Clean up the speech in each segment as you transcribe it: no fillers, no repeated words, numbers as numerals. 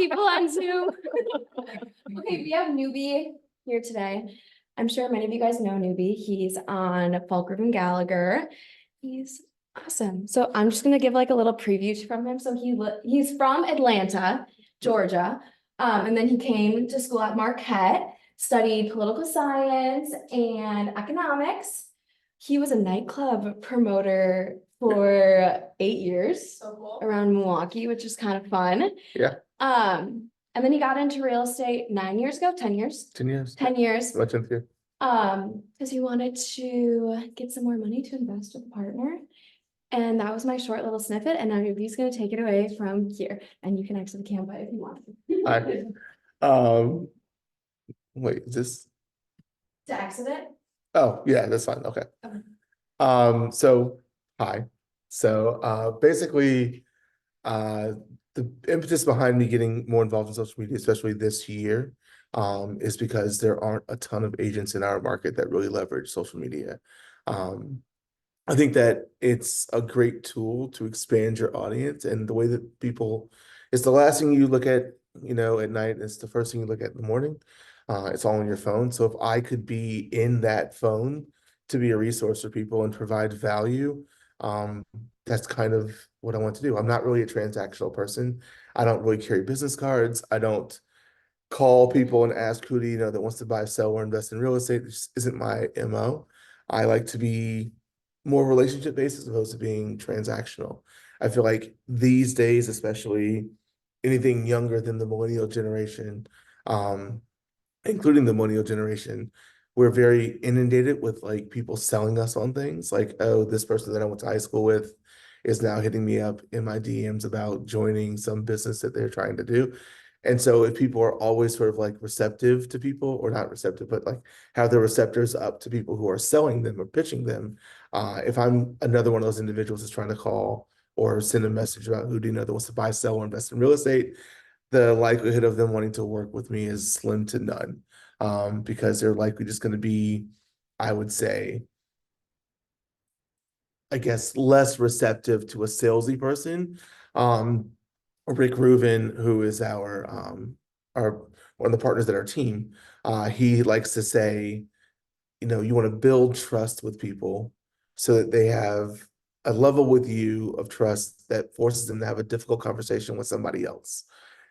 people on Zoom. Okay, we have Newby here today. I'm sure many of you guys know Newby. He's on Fulcrum and Gallagher. He's awesome. So I'm just gonna give like a little preview from him. So he's from Atlanta, Georgia. And then he came to school at Marquette, studied political science and economics. He was a nightclub promoter for 8 years. So cool. Around Milwaukee, which is kind of fun. Yeah. And then he got into real estate 9 years ago, 10 years. 10 years. 10 years. Much into you. Because he wanted to get some more money to invest with a partner. And that was my short little snippet. And now he's going to take it away from here. And you can exit the Canva if you want. Wait, is this? To exit it? Oh, yeah, that's fine. Okay. Okay. So hi. So basically, the impetus behind me getting more involved in social media, especially this year, is because there aren't a ton of agents in our market that really leverage social media. I think that it's a great tool to expand your audience, and the way that people, it's the last thing you look at, you know, at night. It's the first thing you look at in the morning. It's all on your phone. So if I could be in that phone to be a resource for people and provide value, that's kind of what I want to do. I'm not really a transactional person. I don't really carry business cards. I don't call people and ask who do you know that wants to buy, sell, or invest in real estate. This isn't my MO. I like to be more relationship based as opposed to being transactional. I feel like these days, especially anything younger than the millennial generation, including the millennial generation, we're very inundated with like people selling us on things like, oh, this person that I went to high school with is now hitting me up in my DMs about joining some business that they're trying to do. And so if people are always sort of like receptive to people, or not receptive, but like have their receptors up to people who are selling them or pitching them, if I'm another one of those individuals that's trying to call or send a message about who do you know that wants to buy, sell, or invest in real estate, the likelihood of them wanting to work with me is slim to none, because they're likely just going to be, I would say, I guess, less receptive to a salesy person. Rick Rubin, who is our one of the partners at our team, he likes to say, you know, you want to build trust with people so that they have a level with you of trust that forces them to have a difficult conversation with somebody else.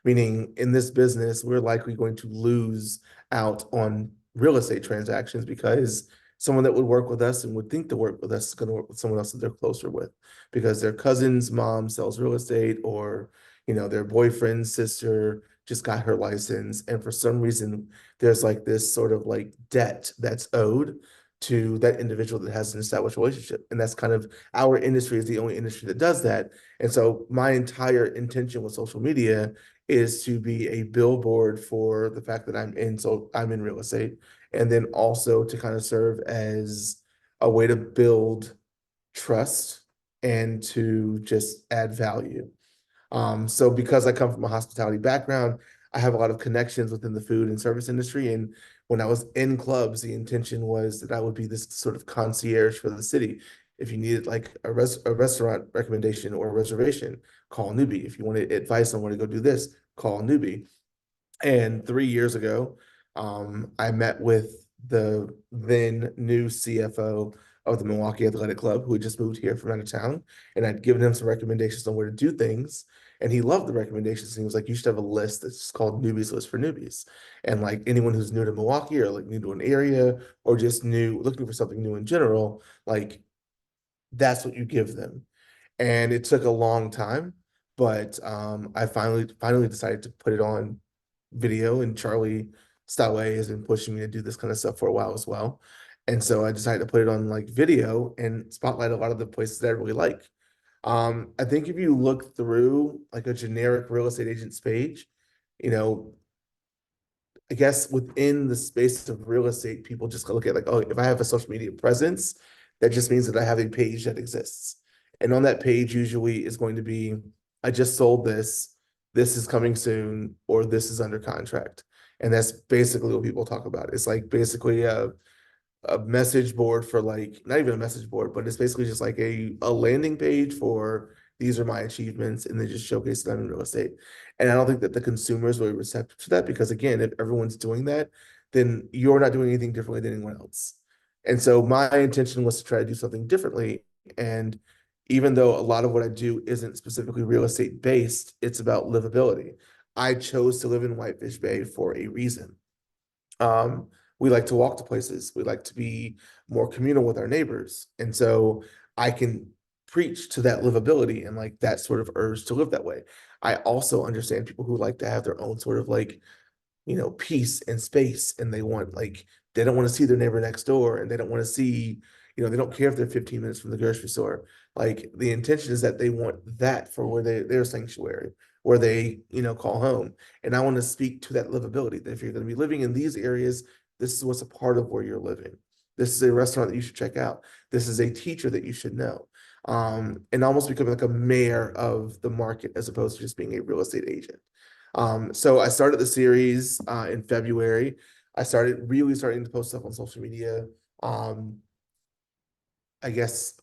Meaning, in this business, we're likely going to lose out on real estate transactions because someone that would work with us and would think to work with us is going to work with someone else that they're closer with because their cousin's mom sells real estate, or, you know, their boyfriend's sister just got her license. And for some reason, there's like this sort of like debt that's owed to that individual that has an established relationship. And that's kind of, our industry is the only industry that does that. And so my entire intention with social media is to be a billboard for the fact that I'm in real estate, and then also to kind of serve as a way to build trust and to just add value. So because I come from a hospitality background, I have a lot of connections within the food and service industry. And when I was in clubs, the intention was that I would be this sort of concierge for the city. If you needed like a restaurant recommendation or a reservation, call Newby. If you wanted advice on where to go do this, call Newby. And 3 years ago, I met with the then new CFO of the Milwaukee Athletic Club, who had just moved here from out of town. And I'd given him some recommendations on where to do things. And he loved the recommendations. And he was like, you should have a list that's called Newby's List for Newbies. And like anyone who's new to Milwaukee or like new to an area or just new, looking for something new in general, like that's what you give them. And it took a long time, but I finally decided to put it on video, and Charlie Stallway has been pushing me to do this kind of stuff for a while as well. And so I decided to put it on like video and spotlight a lot of the places that I really like. I think if you look through like a generic real estate agent's page, you know, I guess within the space of real estate, people just look at like, oh, if I have a social media presence, that just means that I have a page that exists. And on that page usually is going to be, I just sold this, this is coming soon, or this is under contract. And that's basically what people talk about. It's like basically a message board for like, not even a message board, but it's basically just like a landing page for these are my achievements, and they just showcase them in real estate. And I don't think that the consumers will be receptive to that, because again, if everyone's doing that, then you're not doing anything differently than anyone else. And so my intention was to try to do something differently. And even though a lot of what I do isn't specifically real estate based, it's about livability. I chose to live in Whitefish Bay for a reason. Um, we like to walk to places. We like to be more communal with our neighbors. And so I can preach to that livability and like that sort of urge to live that way. I also understand people who like to have their own sort of like, peace and space, and they want like, they don't want to see their neighbor next door, and they don't want to see, they don't care if they're 15 minutes from the grocery store. Like the intention is that they want that for where their sanctuary, where they, call home. And I want to speak to that livability, that if you're going to be living in these areas, this is what's a part of where you're living. This is a restaurant that you should check out. This is a teacher that you should know. And almost become like a mayor of the market as opposed to just being a real estate agent. So I started the series in February. I started really starting to post stuff on social media. Um, I guess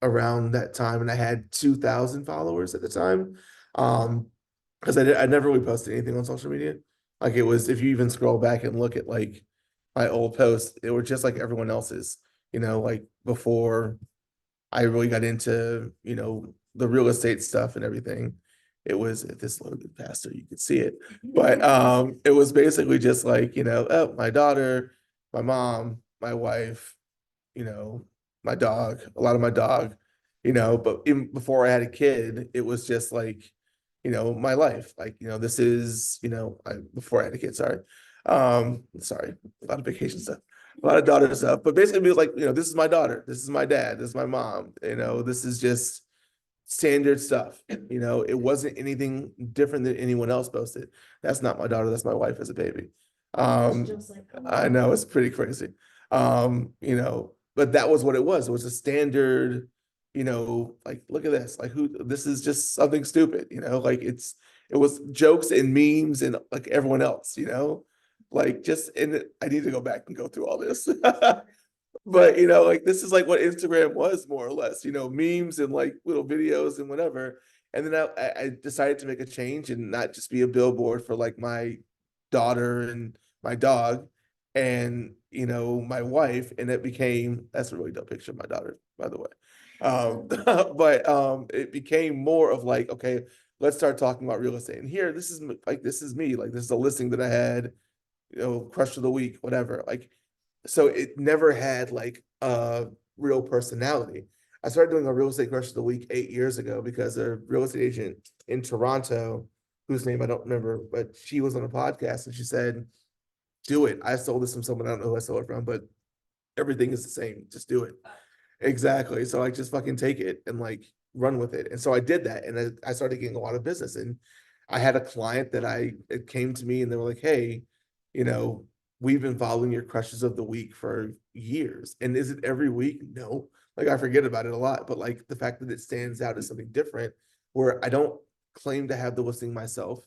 around that time, and I had 2,000 followers at the time. Because I never really posted anything on social media. Like it was, if you even scroll back and look at like my old posts, it were just like everyone else's, like before I really got into, the real estate stuff and everything. It was, if this loaded faster, you could see it. But it was basically just like, oh, my daughter, my mom, my wife, you know, my dog, a lot of my dog, but even before I had a kid, it was just like, my life. Like, this is, before I had a kid, sorry, a lot of vacation stuff, a lot of daughter stuff, but basically it was like, this is my daughter, this is my dad, this is my mom, this is just standard stuff. It wasn't anything different than anyone else posted. That's not my daughter, that's my wife as a baby. I know, it's pretty crazy. But that was what it was. It was a standard, like, look at this, like this is just something stupid, like it was jokes and memes and like everyone else, like and I need to go back and go through all this. But like this is like what Instagram was more or less, memes and like little videos and whatever. And then I decided to make a change and not just be a billboard for like my daughter and my dog and my wife. And it became, that's a really dope picture of my daughter, by the way. But it became more of like, okay, let's start talking about real estate. And here, this is like, this is me, like this is a listing that I had, crush of the week, whatever. Like, so it never had like a real personality. I started doing a real estate crush of the week 8 years ago because a real estate agent in Toronto, whose name I don't remember, but she was on a podcast and she said, do it. I sold this from someone, I don't know who I sold it from, but everything is the same. Just do it. Exactly. So like just fucking take it and like run with it. And so I did that, and I started getting a lot of business. And I had a client that it came to me and they were like, hey, you know, we've been following your crushes of the week for years. And is it every week? No. Like I forget about it a lot, but like the fact that it stands out as something different where I don't claim to have the listing myself.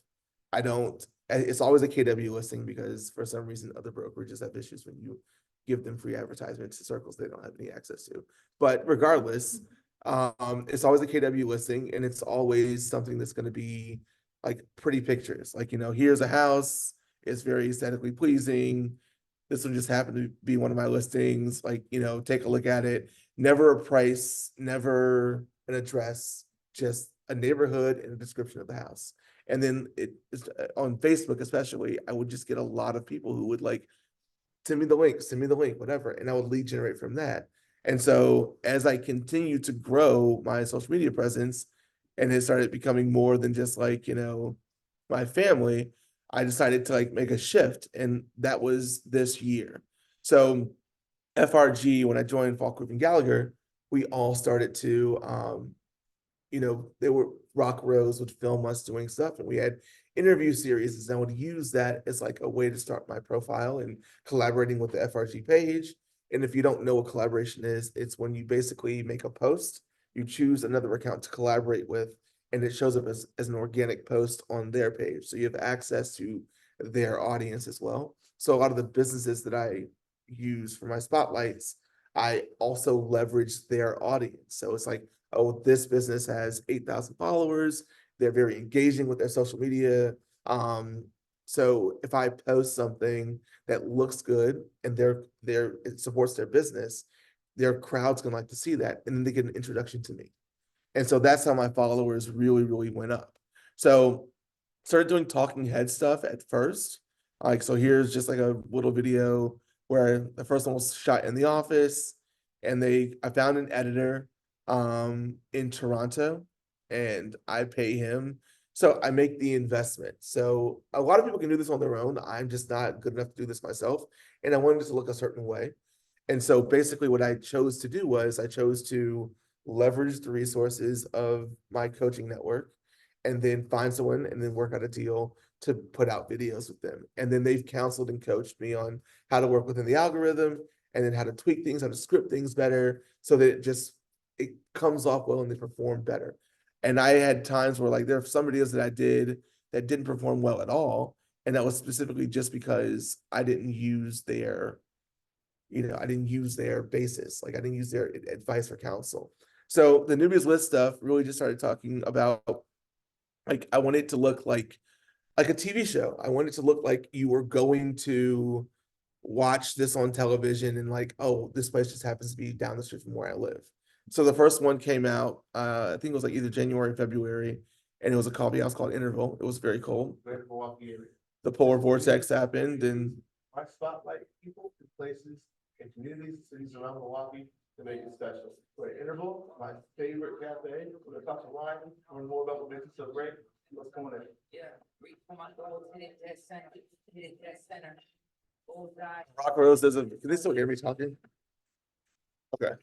I don't, it's always a KW listing because for some reason other brokerages have issues when you give them free advertisements to circles they don't have any access to. But regardless, it's always a KW listing, and it's always something that's going to be like pretty pictures. Like, here's a house, it's very aesthetically pleasing. This one just happened to be one of my listings. Like, take a look at it. Never a price, never an address, just a neighborhood and a description of the house. And then on Facebook, especially, I would just get a lot of people who would like, send me the link, whatever. And I would lead generate from that. And so as I continue to grow my social media presence and it started becoming more than just like, my family, I decided to like make a shift. And that was this year. So FRG, when I joined Falk Group and Gallagher, we all started to they were Rock Rose would film us doing stuff, and we had interview series, and I would use that as like a way to start my profile and collaborating with the FRG page. And if you don't know what collaboration is, it's when you basically make a post, you choose another account to collaborate with, and it shows up as an organic post on their page. So you have access to their audience as well. So a lot of the businesses that I use for my spotlights, I also leverage their audience. So it's like oh, this business has 8,000 followers. They're very engaging with their social media. So if I post something that looks good and it supports their business, their crowd's gonna like to see that, and then they get an introduction to me. And so that's how my followers really, really went up. So started doing talking head stuff at first. Like, so here's just like a little video where the first one was shot in the office, and I found an editor in Toronto, and I pay him. So I make the investment. So a lot of people can do this on their own. I'm just not good enough to do this myself. And I wanted it to look a certain way. And so basically what I chose to do was I chose to leverage the resources of my coaching network and then find someone and then work out a deal to put out videos with them. And then they've counseled and coached me on how to work within the algorithm and then how to tweak things, how to script things better so that it comes off well and they perform better. And I had times where like there are some videos that I did that didn't perform well at all. And that was specifically just because I didn't use I didn't use their basis. Like I didn't use their advice or counsel. So the Newbies List stuff really just started talking about, like, I want it to look like a TV show. I want it to look like you were going to watch this on television and like, oh, this place just happens to be down the street from where I live. So the first one came out, I think it was like either January or February, and it was a coffee house called Interval. It was very cool. The polar vortex happened, and I spotlight people in places and communities, cities around Milwaukee to make it special. For Interval, my favorite cafe, with a cup of wine, learn more about what makes it so great. What's going on? Yeah, reach for my goals, hit it dead center, hit it dead center. Bullseye. Rock Rose can they still hear me talking? Okay.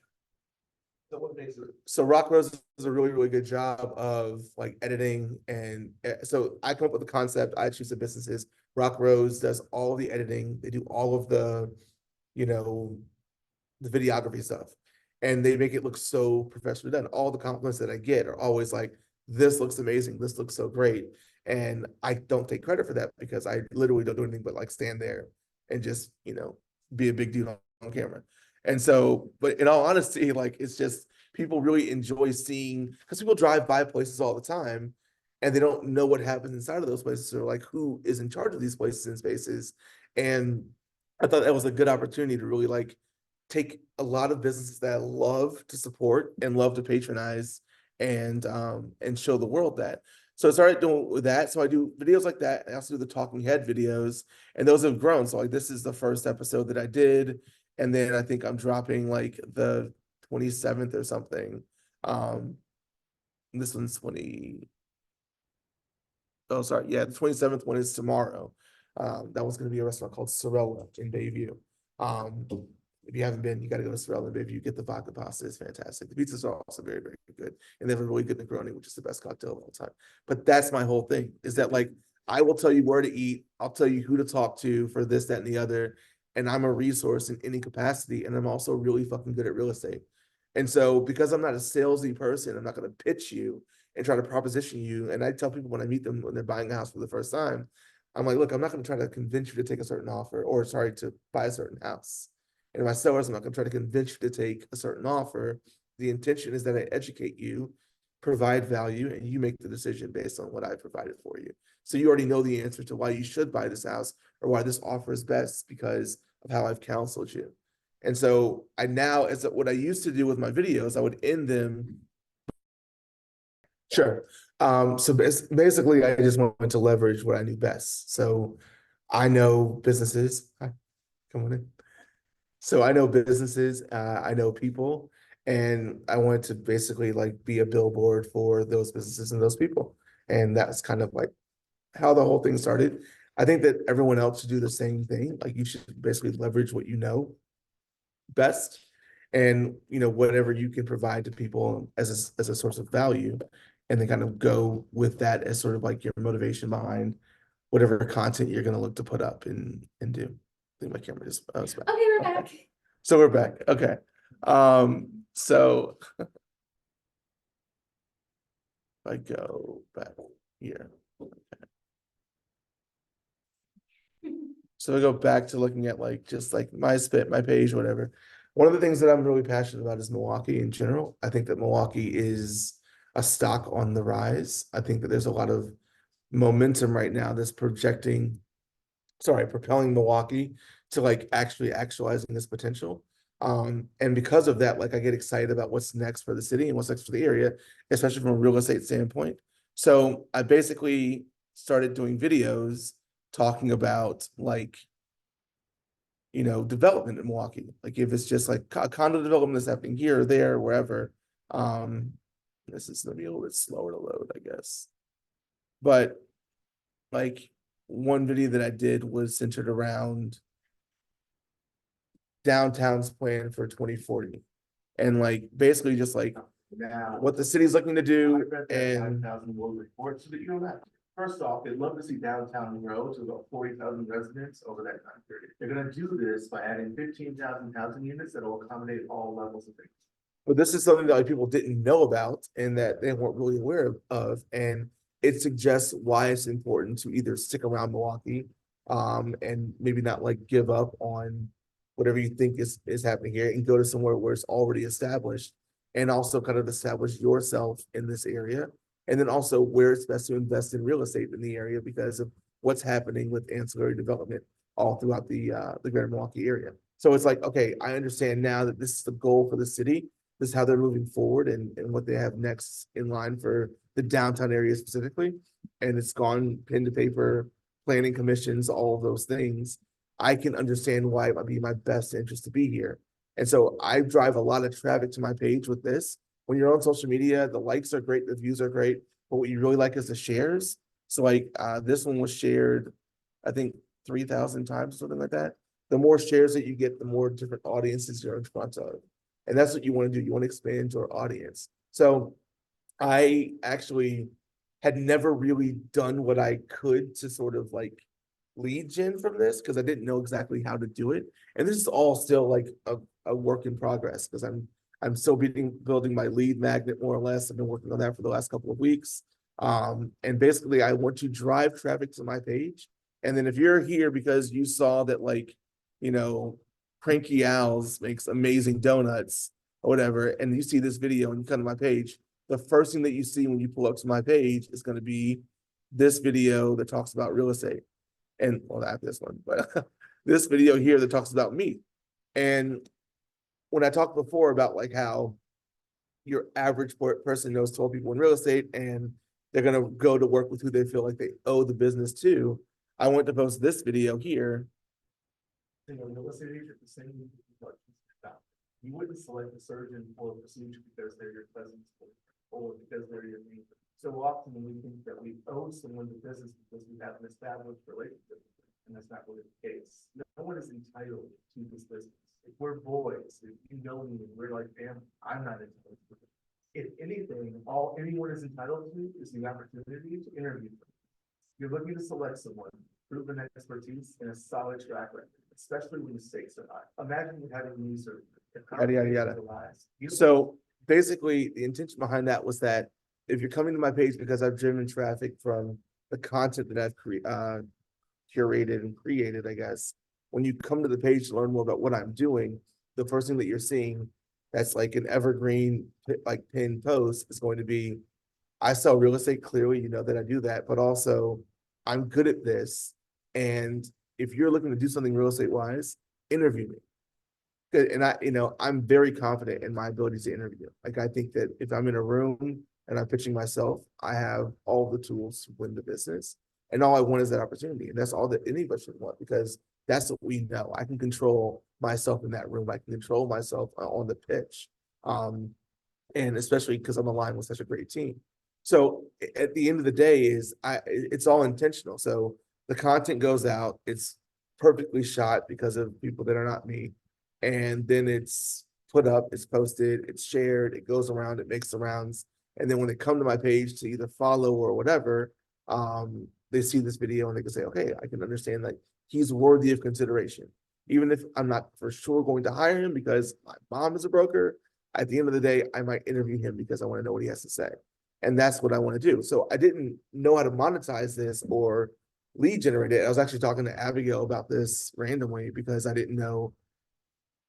So what makes it? So Rock Rose does a really, really good job of like editing. And so I come up with the concept, I choose the businesses. Rock Rose does all the editing. They do all of the, the videography stuff. And they make it look so professionally done. All the compliments that I get are always like, this looks amazing. This looks so great. And I don't take credit for that because I literally don't do anything but like stand there and just, be a big dude on camera. And so, but in all honesty, like it's just people really enjoy seeing, because people drive by places all the time and they don't know what happens inside of those places or like who is in charge of these places and spaces. And I thought that was a good opportunity to really like take a lot of businesses that I love to support and love to patronize and show the world that. So I started doing with that. So I do videos like that. I also do the talking head videos, and those have grown. So like this is the first episode that I did. And then I think I'm dropping like the 27th or something. This one's 20. Oh, sorry. Yeah, the 27th one is tomorrow. That was going to be a restaurant called Sorella in Bayview. If you haven't been, you got to go to Sorella in Bayview. Get the vodka pasta; it's fantastic. The pizzas are also very, very good, and they have a really good Negroni, which is the best cocktail of all time. But that's my whole thing: is that like I will tell you where to eat, I'll tell you who to talk to for this, that, and the other, and I'm a resource in any capacity, and I'm also really fucking good at real estate. And so, because I'm not a salesy person, I'm not going to pitch you and try to proposition you. And I tell people when I meet them when they're buying a house for the first time, I'm like, look, I'm not going to try to convince you to take a certain offer or sorry, to buy a certain house. And my sellers, I'm not going to try to convince you to take a certain offer. The intention is that I educate you, provide value, and you make the decision based on what I provided for you. So you already know the answer to why you should buy this house or why this offer is best because of how I've counseled you. And so what I used to do with my videos, I would end them. Sure. So basically, I just wanted to leverage what I knew best. So I know businesses. Hi, come on in. So I know businesses, I know people, and I wanted to basically like be a billboard for those businesses and those people. And that's kind of like how the whole thing started. I think that everyone else should do the same thing. Like you should basically leverage what you know best and whatever you can provide to people as a source of value, and then kind of go with that as sort of like your motivation behind whatever content you're going to look to put up and do. I think my camera just was back. Okay, we're back. So we're back. Okay. So if I go back here. So I go back to looking at like just like my page, whatever. One of the things that I'm really passionate about is Milwaukee in general. I think that Milwaukee is a stock on the rise. I think that there's a lot of momentum right now that's propelling Milwaukee to like actually actualizing this potential. And because of that, like I get excited about what's next for the city and what's next for the area, especially from a real estate standpoint. So I basically started doing videos talking about like, development in Milwaukee. Like if it's just like condo development that's happening here or there, wherever. Um, this is gonna be a little bit slower to load, I guess. But like one video that I did was centered around downtown's plan for 2040. And like basically just like Now. what the city's looking to I do read that and 5,000 world report, so that you know that. First off, they'd love to see downtown grow to about 40,000 residents over that time period. They're gonna do this by adding 15,000 housing units that will accommodate all levels of things. but this is something that like people didn't know about and that they weren't really aware of. And it suggests why it's important to either stick around Milwaukee, and maybe not like give up on whatever you think is happening here and go to somewhere where it's already established and also kind of establish yourself in this area. And then also where it's best to invest in real estate in the area because of what's happening with ancillary development all throughout the greater Milwaukee area. So it's like, okay, I understand now that this is the goal for the city. This is how they're moving forward and what they have next in line for the downtown area specifically. And it's gone pen to paper, planning commissions, all of those things. I can understand why it might be my best interest to be here. And so I drive a lot of traffic to my page with this. When you're on social media, the likes are great, the views are great, but what you really like is the shares. So like this one was shared, I think 3,000 times, something like that. The more shares that you get, the more different audiences you're in front of. And that's what you want to do. You want to expand your audience. So I actually had never really done what I could to sort of like lead gen from this because I didn't know exactly how to do it. And this is all still like a work in progress because I'm still building my lead magnet more or less. I've been working on that for the last couple of weeks. And basically I want to drive traffic to my page. And then if you're here because you saw that like, Cranky Owls makes amazing donuts or whatever, and you see this video and you come to my page, the first thing that you see when you pull up to my page is going to be this video that talks about real estate. And well, not this one, but this video here that talks about me. And when I talked before about like how your average person knows 12 people in real estate and they're going to go to work with who they feel like they owe the business to, I want to post this video here. Real estate agent, the same. You wouldn't select a surgeon or a procedure because they're your cousins or because they're your neighbor. So often we think that we owe someone the business because we have an established relationship, and that's not really the case. No one is entitled to this business. If we're boys, if you know me and we're like family, I'm not entitled to it. If anything, all anyone is entitled to is the opportunity to interview them. You're looking to select someone, proven expertise, and a solid track record, especially when the stakes are high. Imagine having knee surgery. Yada, yada, yada. So basically, the intention behind that was that if you're coming to my page because I've driven traffic from the content that I've curated and created, I guess, when you come to the page to learn more about what I'm doing, the first thing that you're seeing that's like an evergreen, like pinned post is going to be, I sell real estate, clearly, you know that I do that, but also I'm good at this. And if you're looking to do something real estate wise, interview me. Good. And I'm very confident in my ability to interview. Like, I think that if I'm in a room and I'm pitching myself, I have all the tools to win the business. And all I want is that opportunity. And that's all that any of us should want because that's what we know. I can control myself in that room. I can control myself on the pitch. And especially because I'm aligned with such a great team. So at the end of the day it's all intentional. So the content goes out, it's perfectly shot because of people that are not me. And then it's put up, it's posted, it's shared, it goes around, it makes the rounds. And then when they come to my page to either follow or whatever, they see this video and they can say, okay, I can understand that he's worthy of consideration. Even if I'm not for sure going to hire him because my mom is a broker, at the end of the day, I might interview him because I want to know what he has to say. And that's what I want to do. So I didn't know how to monetize this or lead generate it. I was actually talking to Abigail about this randomly because I didn't know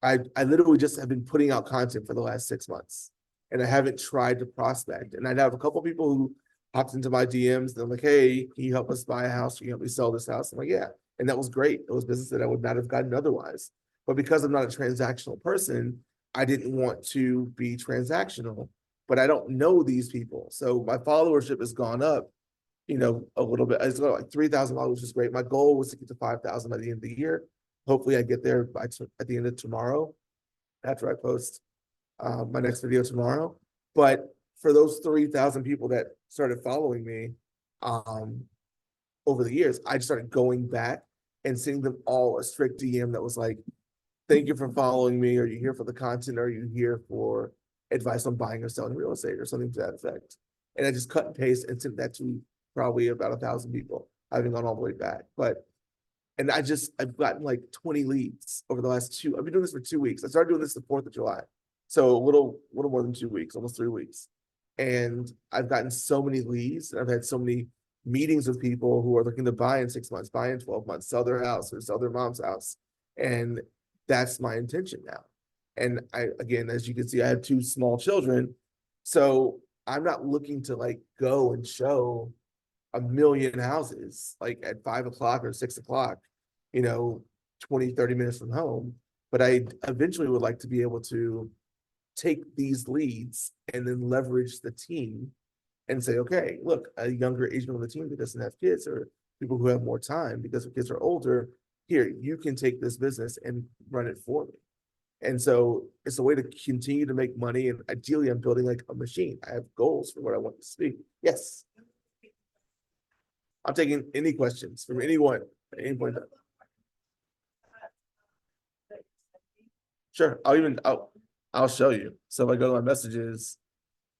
I literally just have been putting out content for the last 6 months. And I haven't tried to prospect. And I'd have a couple people who popped into my DMs and they're like, hey, can you help us buy a house? Can you help me sell this house? I'm like, yeah. And that was great. It was business that I would not have gotten otherwise. But because I'm not a transactional person, I didn't want to be transactional, but I don't know these people. So my followership has gone up, a little bit. It's like 3,000 followers, which is great. My goal was to get to 5,000 by the end of the year. Hopefully I get there at the end of tomorrow after I post my next video tomorrow. But for those 3,000 people that started following me over the years, I just started going back and sending them all a strict DM that was like, thank you for following me. Are you here for the content? Are you here for advice on buying or selling real estate or something to that effect? And I just cut and paste and sent that to probably about 1,000 people. I haven't gone all the way back, and I've gotten like 20 leads over the last I've been doing this for 2 weeks. I started doing this the 4th of July. So a little more than 2 weeks, almost 3 weeks. And I've gotten so many leads and I've had so many meetings with people who are looking to buy in 6 months, buy in 12 months, sell their house or sell their mom's house. And that's my intention now. And again, as you can see, I have 2 small children. So I'm not looking to like go and show 1 million houses like at 5 o'clock or 6 o'clock, 20-30 minutes from home. But I eventually would like to be able to take these leads and then leverage the team and say, okay, look, a younger age member of the team that doesn't have kids or people who have more time because their kids are older, here, you can take this business and run it for me. And so it's a way to continue to make money. And ideally, I'm building like a machine. I have goals for what I want to speak. Yes. I'm taking any questions from anyone at any point. Sure, I'll show you. So if I go to my messages,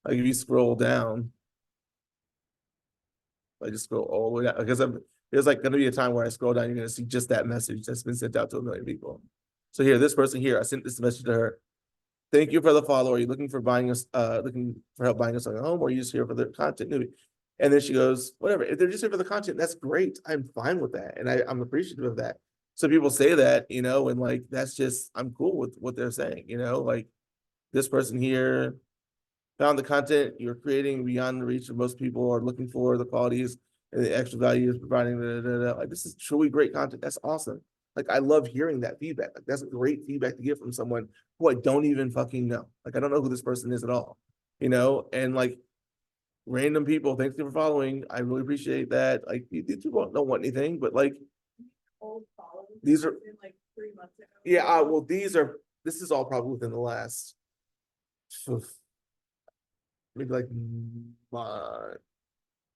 like if you scroll down, I just scroll all the way down because there's like gonna be a time where I scroll down, you're gonna see just that message that's been sent out to 1 million people. So here, this person here, I sent this message to her. Thank you for the follow. Are you looking for looking for help buying us a home, or are you just here for the content? Newby? And then she goes, whatever. If they're just here for the content, that's great. I'm fine with that, and I'm appreciative of that. So people say that, and like that's just I'm cool with what they're saying, like this person here found the content you're creating beyond the reach of most people are looking for the qualities and the extra value is providing. Like this is truly great content. That's awesome. Like I love hearing that feedback. Like that's great feedback to get from someone who I don't even fucking know. Like I don't know who this person is at all, and like random people, thanks for following. I really appreciate that. Like these people don't want anything, but like these are like 3 months ago. yeah, well, this is all probably within the last maybe like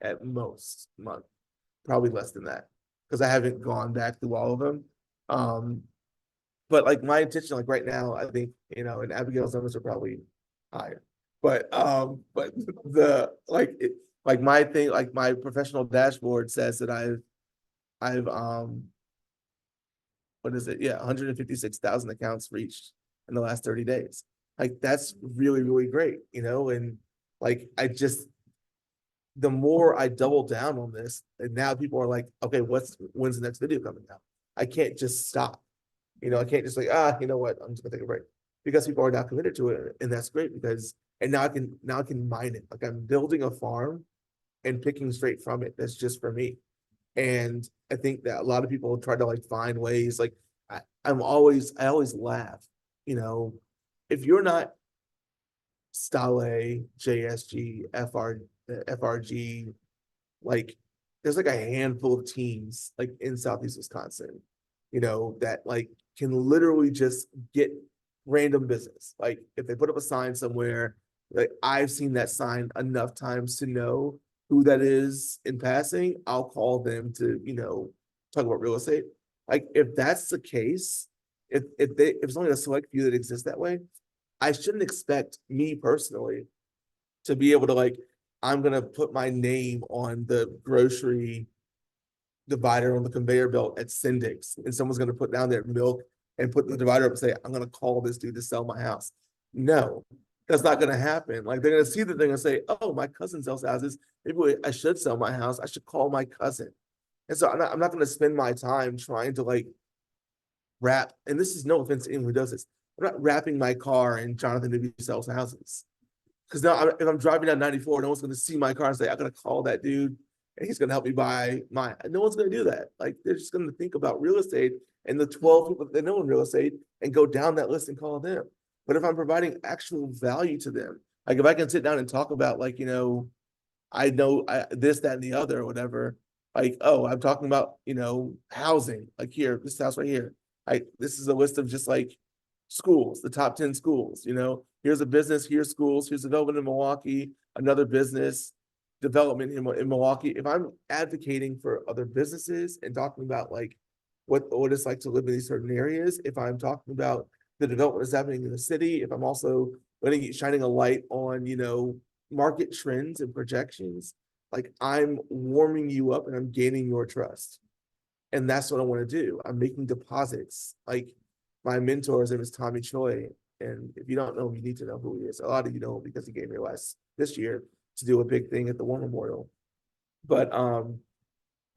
at most month, probably less than that, because I haven't gone back through all of them. But like my intention, like right now, I think, and Abigail's numbers are probably higher. But like my thing, like my professional dashboard says that I've what is it? Yeah, 156,000 accounts reached in the last 30 days. Like that's really, really great, and like the more I double down on this, and now people are like, okay, when's the next video coming out? I can't just stop. I can't just like, you know what? I'm just gonna take a break. Because people are now committed to it. And that's great and now I can mine it. Like I'm building a farm and picking straight from it. That's just for me. And I think that a lot of people try to like find ways, like I always laugh, if you're not Stale, JSG, FRG, like there's like a handful of teams like in Southeast Wisconsin, that like can literally just get random business. Like if they put up a sign somewhere, like I've seen that sign enough times to know who that is in passing. I'll call them to, talk about real estate. Like if that's the case, if it's only a select few that exist that way, I shouldn't expect me personally to be able to like, I'm gonna put my name on the grocery divider on the conveyor belt at Syndic's, and someone's gonna put down their milk and put the divider up and say, I'm gonna call this dude to sell my house. No, that's not gonna happen. Like they're gonna see that, they're gonna say, oh, my cousin sells houses. Maybe I should sell my house. I should call my cousin. And so I'm not gonna spend my time trying to like wrap, and this is no offense to anyone who does this. I'm not wrapping my car in Jonathan Newby sells houses. Because now if I'm driving down 94, no one's going to see my car and say, I gotta call that dude and he's going to help me buy my, no one's going to do that. Like they're just going to think about real estate and the 12 people that they know in real estate and go down that list and call them. But if I'm providing actual value to them, like if I can sit down and talk about like, I know this, that, and the other or whatever, like, oh, I'm talking about, housing, like here, this house right here. This is a list of just like schools, the top 10 schools, here's a business, here's schools, here's development in Milwaukee, another business development in Milwaukee. If I'm advocating for other businesses and talking about like what it's like to live in these certain areas, if I'm talking about the development that's happening in the city, if I'm also shining a light on, market trends and projections, like I'm warming you up and I'm gaining your trust. And that's what I want to do. I'm making deposits. Like my mentor's name is Tommy Choi. And if you don't know him, you need to know who he is. A lot of you know him because he gave me this year to do a big thing at the War Memorial. But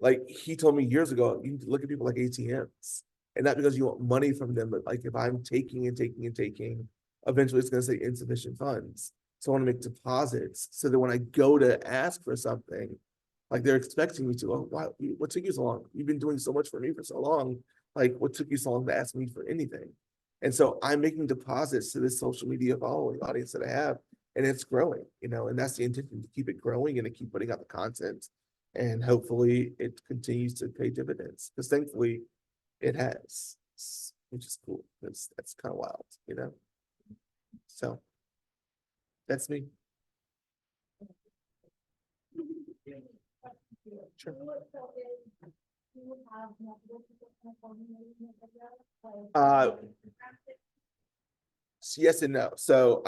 like he told me years ago, you need to look at people like ATMs. And not because you want money from them, but like if I'm taking and taking and taking, eventually it's going to say insufficient funds. So I want to make deposits so that when I go to ask for something, like they're expecting me to, what took you so long? You've been doing so much for me for so long. Like what took you so long to ask me for anything? And so I'm making deposits to this social media following audience that I have, and it's growing, and that's the intention, to keep it growing and to keep putting out the content. And hopefully it continues to pay dividends, because thankfully it has, which is cool. That's kind of wild, So that's me. Sure. Yes and no. So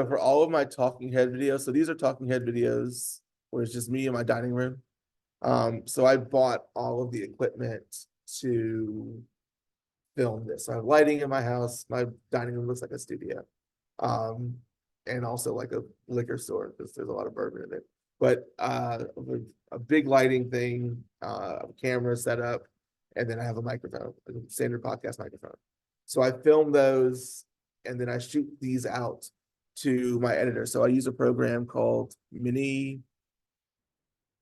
for all of my talking head videos, so these are talking head videos where it's just me in my dining room. So I bought all of the equipment to film this. I have lighting in my house. My dining room looks like a studio. And also like a liquor store because there's a lot of bourbon in it. But a big lighting thing, a camera set up, and then I have a microphone, a standard podcast microphone. So I film those and then I shoot these out to my editor. So I use a program called Mini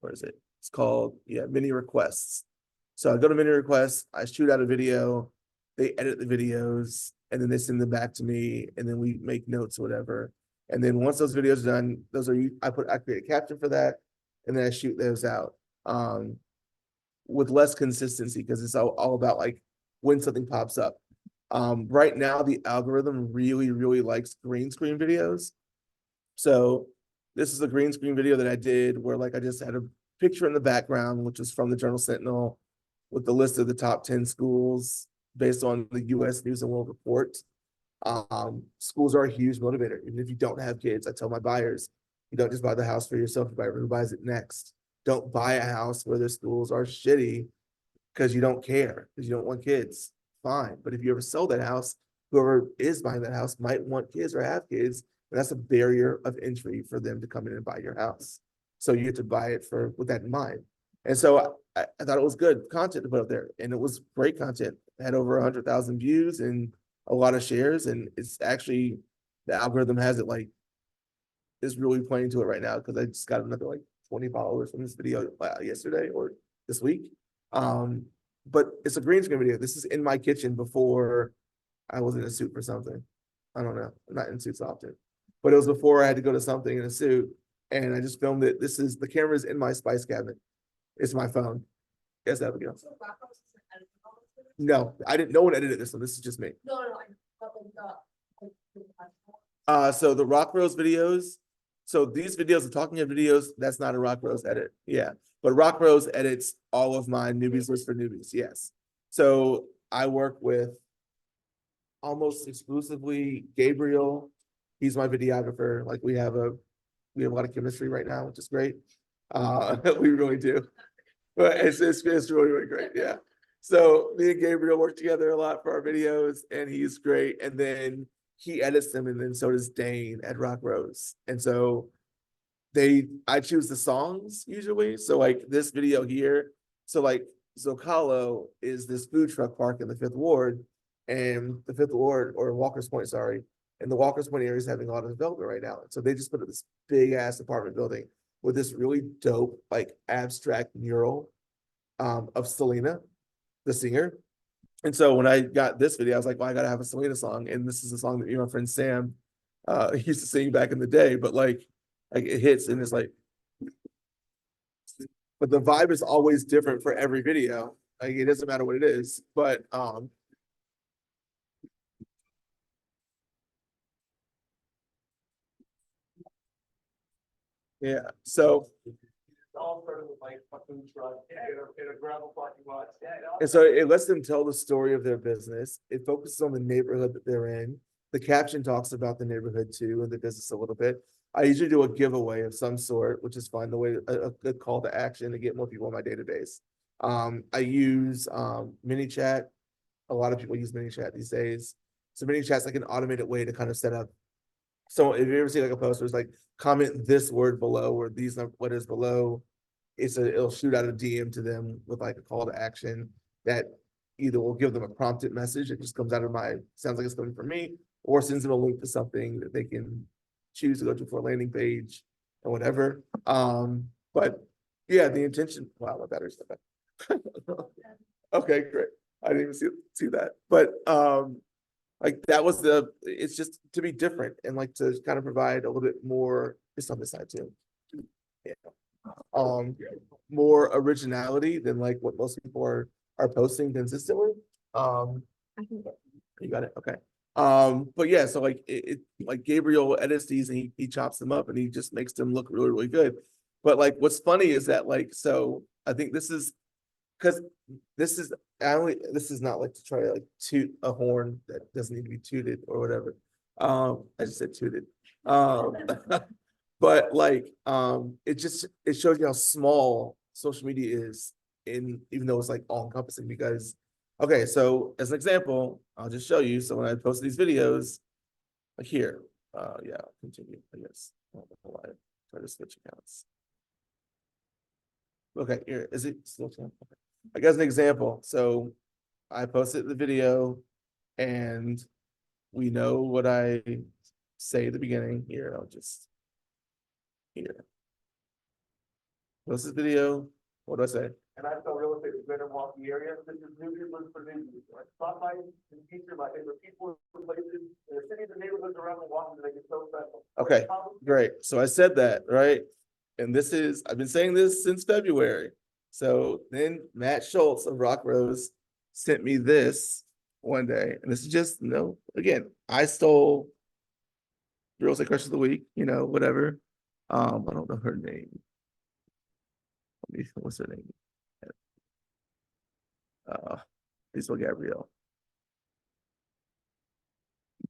Requests. So I go to Mini Requests, I shoot out a video, they edit the videos, and then they send them back to me, and then we make notes or whatever. And then once those videos are done, I create a caption for that, and then I shoot those out. With less consistency, because it's all about like when something pops up. Right now the algorithm really, really likes green screen videos. So this is a green screen video that I did where like I just had a picture in the background, which is from the Journal Sentinel, with the list of the top 10 schools based on the US News and World Report. Schools are a huge motivator. Even if you don't have kids, I tell my buyers, you don't just buy the house for yourself, you buy who buys it next. Don't buy a house where the schools are shitty because you don't care, because you don't want kids. Fine. But if you ever sell that house, whoever is buying that house might want kids or have kids. And that's a barrier of entry for them to come in and buy your house. So you have to buy it with that in mind. And so I thought it was good content to put up there. And it was great content. It had over 100,000 views and a lot of shares. And it's actually, the algorithm has it like, is really pointing to it right now because I just got another like 20 followers from this video yesterday or this week. But it's a green screen video. This is in my kitchen before I was in a suit for something. I don't know. I'm not in suits often, but it was before I had to go to something in a suit, and I just filmed it. The camera's in my spice cabinet. It's my phone. Yes, Abigail. No, no one edited this one. This is just me. So the Rock Rose videos. So these videos, the talking head videos, that's not a Rock Rose edit. Yeah. But Rock Rose edits all of my newbies list for newbies. Yes. So I work with almost exclusively Gabriel. He's my videographer. Like we have a lot of chemistry right now, which is great. We really do. But it's really, really great. Yeah. So me and Gabriel work together a lot for our videos, and he's great. And then he edits them, and then so does Dane at Rock Rose. And so I choose the songs usually. So like this video here, so like Zocalo is this food truck park in the 5th Ward, and the Fifth Ward or Walker's Point, sorry. And the Walker's Point area is having a lot of development right now. So they just put up this big ass apartment building with this really dope, like abstract mural of Selena, the singer. And so when I got this video, I was like, well, I gotta have a Selena song. And this is a song that my friend Sam used to sing back in the day, but like it hits and it's like, but the vibe is always different for every video. Like it doesn't matter what it is, but yeah, so It all started with like a food truck in a gravel parking lot. and so it lets them tell the story of their business. It focuses on the neighborhood that they're in. The caption talks about the neighborhood too and the business a little bit. I usually do a giveaway of some sort, which is fun, the way a good call to action to get more people on my database. I use mini chat. A lot of people use mini chat these days. So mini chat's like an automated way to kind of set up. So if you ever see like a post where it's like comment this word below or these letters below, it'll shoot out a DM to them with like a call to action that either will give them a prompted message that just comes out of sounds like it's coming from me, or sends them a link to something that they can choose to go to for a landing page or whatever. But yeah, the intention, wow, my battery's not bad. Okay, great. I didn't even see that. But like that was it's just to be different and like to kind of provide a little bit more, it's on this side too. Yeah. More originality than like what most people are posting consistently. I can get. You got it, okay. But yeah, so like like Gabriel edits these and he chops them up and he just makes them look really, really good. But like what's funny is that like, so I think this is because this is not like to try to like toot a horn that doesn't need to be tooted or whatever. I just said tooted. But like it shows you how small social media is even though it's like all encompassing because okay, so as an example, I'll just show you. So when I post these videos, like here, yeah, I'll continue, I guess. I don't know why I try to switch accounts. Okay, here, is it still okay. I guess an example. So I posted the video and we know what I say at the beginning. Here, I'll just here. Post this video. What do I say? And I sell real estate in the Greater Milwaukee area. This is Newby for Newby. Spotlight and feature my favorite people and places in the cities and neighborhoods around Milwaukee that make it so special. Okay, great. So I said that, right? And I've been saying this since February. So then Matt Schultz of Rock Rose sent me this one day. And this is just, again, I stole Real Estate Crush of the Week, whatever. I don't know her name. What's her name? Isabel Gabrielle.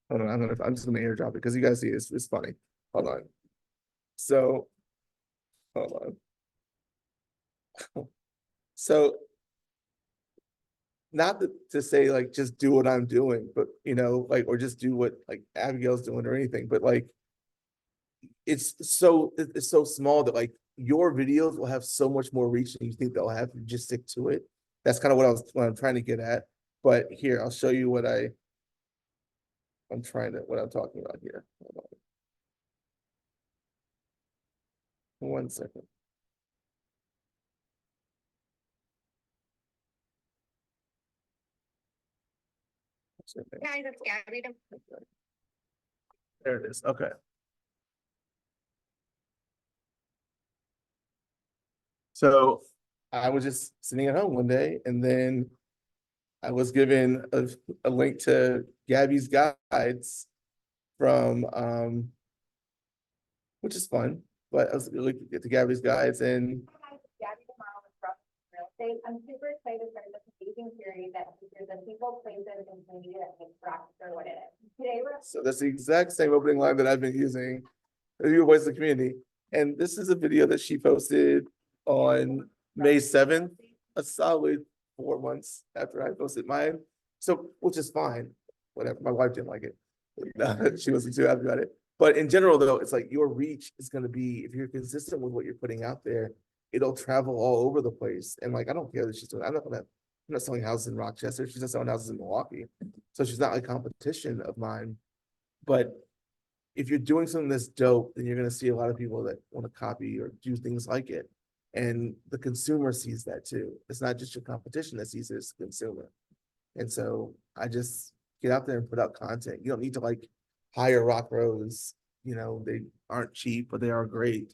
Hold on, I'm just gonna airdrop it because you guys see it's funny. Hold on. So hold on. So not to say like just do what I'm doing, but like or just do what like Abigail's doing or anything, but like it's so small that like your videos will have so much more reach than you think they'll have if you just stick to it. That's kind of what I'm trying to get at. But here, I'll show you what I'm talking about here. Hold on. 1 second. Guys, it's Gabby. There it is. Okay. So I was just sitting at home one day and then I was given a link to Gabby's guides from which is fun, but I was looking at the Gabby's guides and Gabby tomorrow with Rough Real Estate. I'm super excited for this amazing series that features the people, places, and community that makes Rochester what it is. Today, we're so that's the exact same opening line that I've been using. Your voice of the community. And this is a video that she posted on May 7th, a solid 4 months after I posted mine. So, which is fine. Whatever. My wife didn't like it. She wasn't too happy about it. But in general, though, it's like your reach is going to be, if you're consistent with what you're putting out there, it'll travel all over the place. And like, I don't care that she's doing, I'm not going to not selling houses in Rochester, she's not selling houses in Milwaukee. So she's not like competition of mine. But if you're doing something that's dope, then you're gonna see a lot of people that want to copy or do things like it. And the consumer sees that too. It's not just your competition that sees it, it's the consumer. And so I just get out there and put out content. You don't need to like hire rock pros, they aren't cheap, but they are great.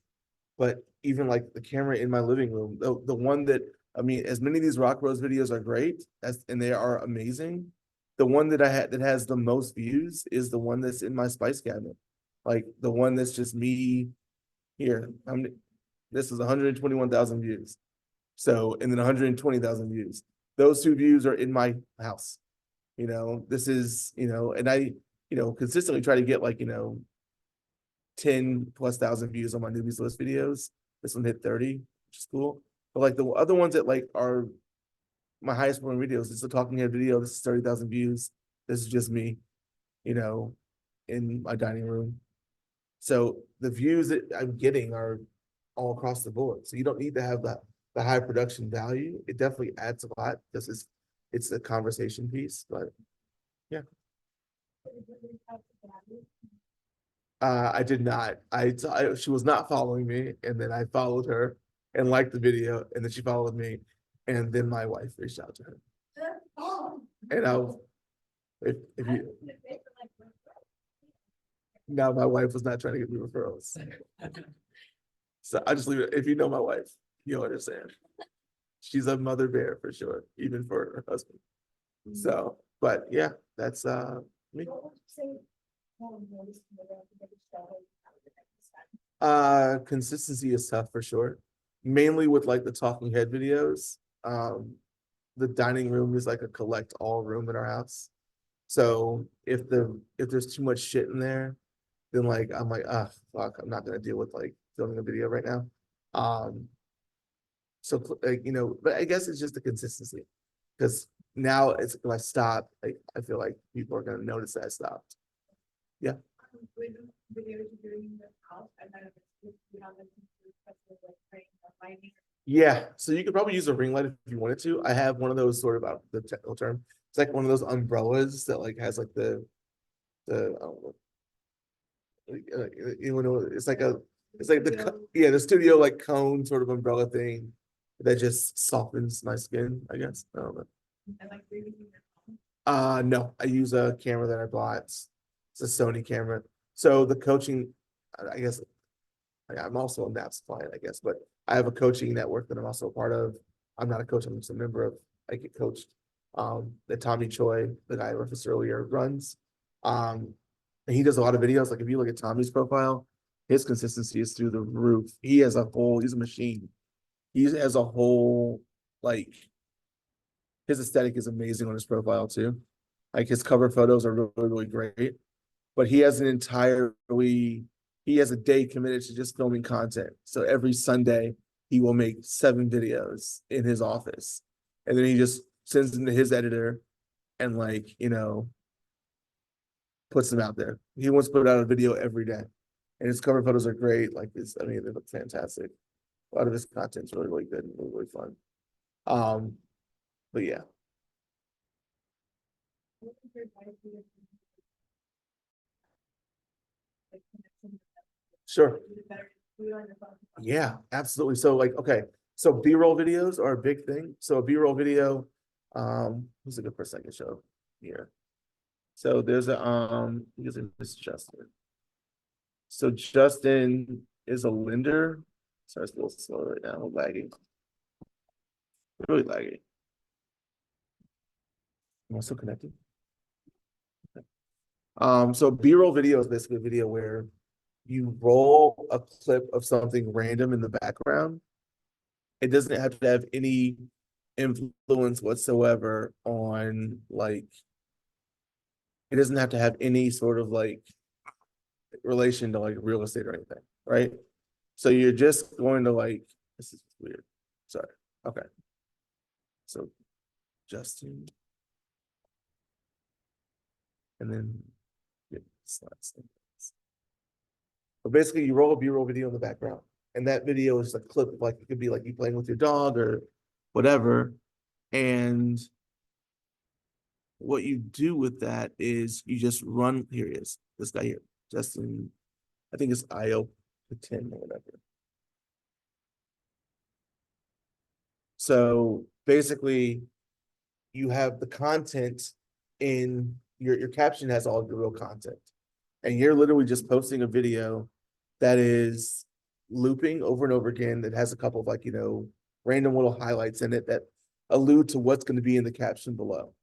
But even like the camera in my living room, the one that, I mean, as many of these Rock Bros videos are great, and they are amazing. The one that I had that has the most views is the one that's in my spice cabinet. Like the one that's just me here. This is 121,000 views. So, and then 120,000 views. Those two views are in my house. This is, and I, consistently try to get like, 10,000+ views on my newbies list videos. This one hit 30, which is cool. But like the other ones that like are my highest performing videos, this is a talking head video. This is 30,000 views. This is just me, in my dining room. So the views that I'm getting are all across the board. So you don't need to have the high production value. It definitely adds a lot because it's a conversation piece, but yeah. I did not. She was not following me, and then I followed her and liked the video, and then she followed me, and then my wife reached out to her. And if you now my wife was not trying to get me referrals. So I just leave it. If you know my wife, you'll understand. She's a mother bear for sure, even for her husband. So, but yeah, that's me. Consistency is tough for sure. Mainly with like the talking head videos. The dining room is like a collect all room in our house. So if there's too much shit in there, then like I'm like, fuck, I'm not gonna deal with like filming a video right now. So like, but I guess it's just the consistency. Because now it's if I stop, like I feel like people are gonna notice that I stopped. Yeah. Yeah, so you could probably use a ring light if you wanted to. I have one of those sort of the technical term. It's like one of those umbrellas that like has like the I don't know, it's like the studio like cone sort of umbrella thing that just softens my skin, I guess. I don't know. No, I use a camera that I bought. It's a Sony camera. So the coaching, I guess, I'm also a NAPS client, I guess, but I have a coaching network that I'm also a part of. I'm not a coach, I'm just a member of. I get coached. That Tommy Choi, the guy I referenced earlier, runs. And he does a lot of videos. Like if you look at Tommy's profile, his consistency is through the roof. He's a machine. He has a whole, like, his aesthetic is amazing on his profile too. Like his cover photos are really, really great. But he has he has a day committed to just filming content. So every Sunday he will make 7 videos in his office. And then he just sends them to his editor and like, puts them out there. He wants to put out a video every day. And his cover photos are great. Like they look fantastic. A lot of his content's really, really good and really, really fun. But yeah. Sure. Yeah, absolutely. So like, okay, so B-roll videos are a big thing. So a B-roll video, who's a good person I can show here? So there's using this Justin. So Justin is a lender. Sorry, it's a little slow right now. I'm lagging. Really lagging. Am I still connected? So B-roll video is basically a video where you roll a clip of something random in the background. It doesn't have to have any influence whatsoever on like, it doesn't have to have any sort of like relation to like real estate or anything, right? So you're just going to like, this is weird. Sorry. Okay. So Justin. And then yeah, slides. But basically you roll a B-roll video in the background. And that video is a clip of like, it could be like you playing with your dog or whatever. And what you do with that is you just run, here he is, this guy here, Justin, I think it's IO 10 or whatever. So basically, you have the content in your caption has all your real content. And you're literally just posting a video that is looping over and over again, that has a couple of, like, you know, random little highlights in it that allude to what's going to be in the caption below.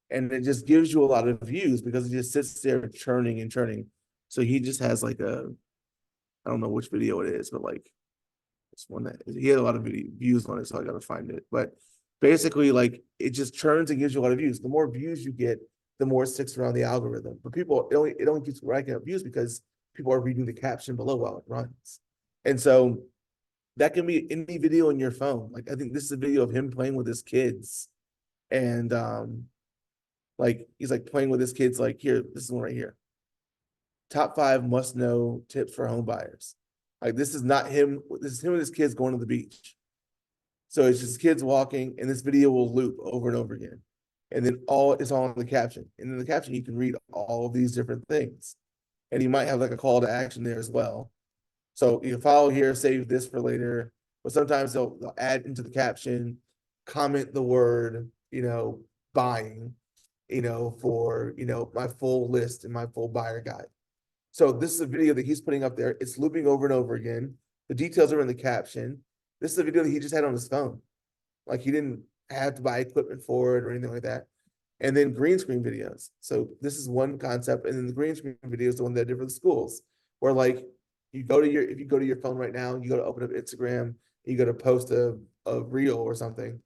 And it just gives you a lot of views because it just sits there churning and churning. So he just has like I don't know which video it is, but like it's one that he had a lot of views on it, so I gotta find it. But basically, like, it just churns and gives you a lot of views. The more views you get, the more it sticks around the algorithm. But people, it only keeps racking up views because people are reading the caption below while it runs. And so that can be any video in your phone. Like, I think this is a video of him playing with his kids. And like he's like playing with his kids, like, here, this is one right here. Top 5 must know tips for home buyers. Like, this is not him, this is him and his kids going to the beach. So it's just kids walking, and this video will loop over and over again. And then it's all in the caption. And in the caption, you can read all of these different things. And you might have like a call to action there as well. So you can follow here, save this for later. But sometimes they'll add into the caption, comment the word, you know, buying, you know, for, you know, my full list and my full buyer guide. So this is a video that he's putting up there. It's looping over and over again. The details are in the caption. This is a video that he just had on his phone. Like, he didn't have to buy equipment for it or anything like that. And then green screen videos. So this is one concept. And then the green screen video is the one that I did for the schools, where like if you go to your phone right now, you go to open up Instagram, you go to post a reel or something,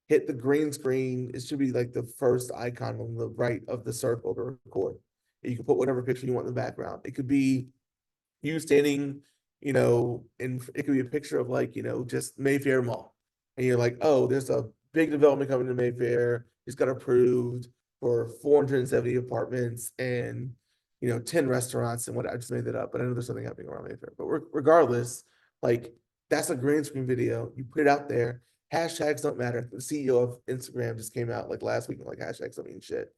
hit the green screen. It should be like the first icon on the right of the circle to record. You can put whatever picture you want in the background. It could be you standing, you know, and it could be a picture of, like, you know, just Mayfair Mall. And you're like, oh, there's a big development coming to Mayfair. It's got approved for 470 apartments and, you know, 10 restaurants and what, I just made that up, but I know there's something happening around Mayfair. But regardless, like, that's a green screen video. You put it out there. Hashtags don't matter. The CEO of Instagram just came out like last week, like, hashtags don't mean shit.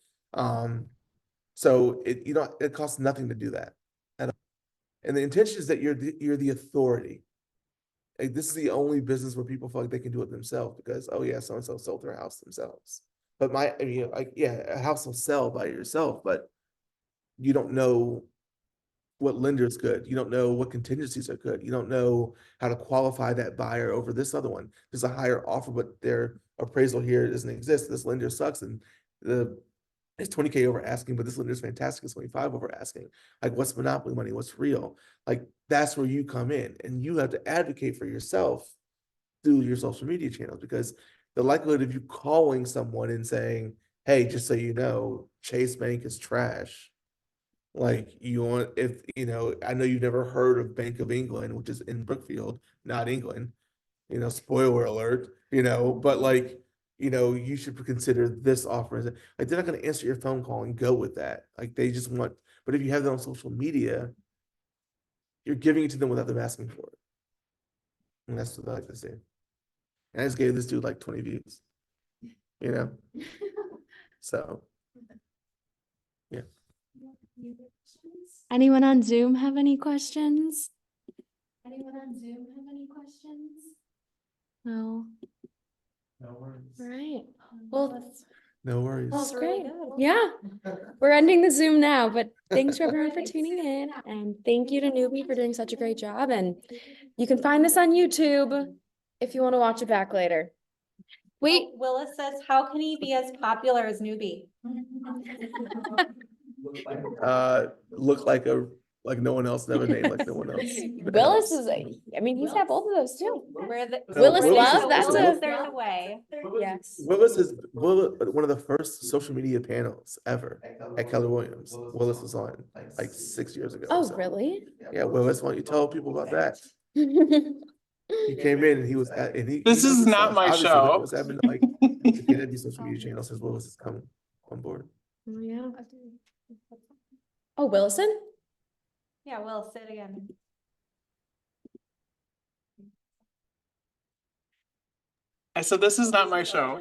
So it costs nothing to do that. And the intention is that you're the authority. Like, this is the only business where people feel like they can do it themselves because, oh yeah, so-and-so sold their house themselves. But a house will sell by yourself, but you don't know what lender is good. You don't know what contingencies are good. You don't know how to qualify that buyer over this other one. There's a higher offer, but their appraisal here doesn't exist. This lender sucks, and it's 20K over asking, but this lender is fantastic. It's 25 over asking. Like, what's monopoly money? What's real? Like, that's where you come in, and you have to advocate for yourself through your social media channels, because the likelihood of you calling someone and saying, hey, just so you know, Chase Bank is trash. Like, if you know, I know you've never heard of Bank of England, which is in Brookfield, not England, you know, spoiler alert, you know, but like, you know, you should consider this offer. Like, they're not going to answer your phone call and go with that. Like, they just want, but if you have that on social media, you're giving it to them without them asking for it. And that's what I like to see. And I just gave this dude like 20 views, you know? So, yeah. Anyone on Zoom have any questions? Anyone on Zoom have any questions? No. No worries. Right. Well, No worries. that's great. Yeah. We're ending the Zoom now, but thanks for everyone for tuning in, and thank you to Newby for doing such a great job. And you can find this on YouTube if you want to watch it back later. Wait, Willis says, how can he be as popular as Newby? Look like no one else, never made like no one else. Willis is, I mean, he's got both of those too. Willis Love, that's a, There's a way. yes. Willis is one of the first social media panels ever at Keller Williams. Willis was on like 6 years ago. Oh, so. really? Yeah, Willis, why don't you tell people about that? He came in and he was at, and he. This he is knows not stuff. my Obviously, show. look what's happened to, like, the Kennedy social media channel since Willis has come on board. Oh, yeah. Oh, Willison? Yeah, Will, say it again. I said, this is not my show.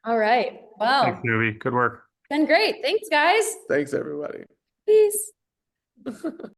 All right, wow, Newby. Good work. been great. Thanks, guys. Thanks, everybody. Peace.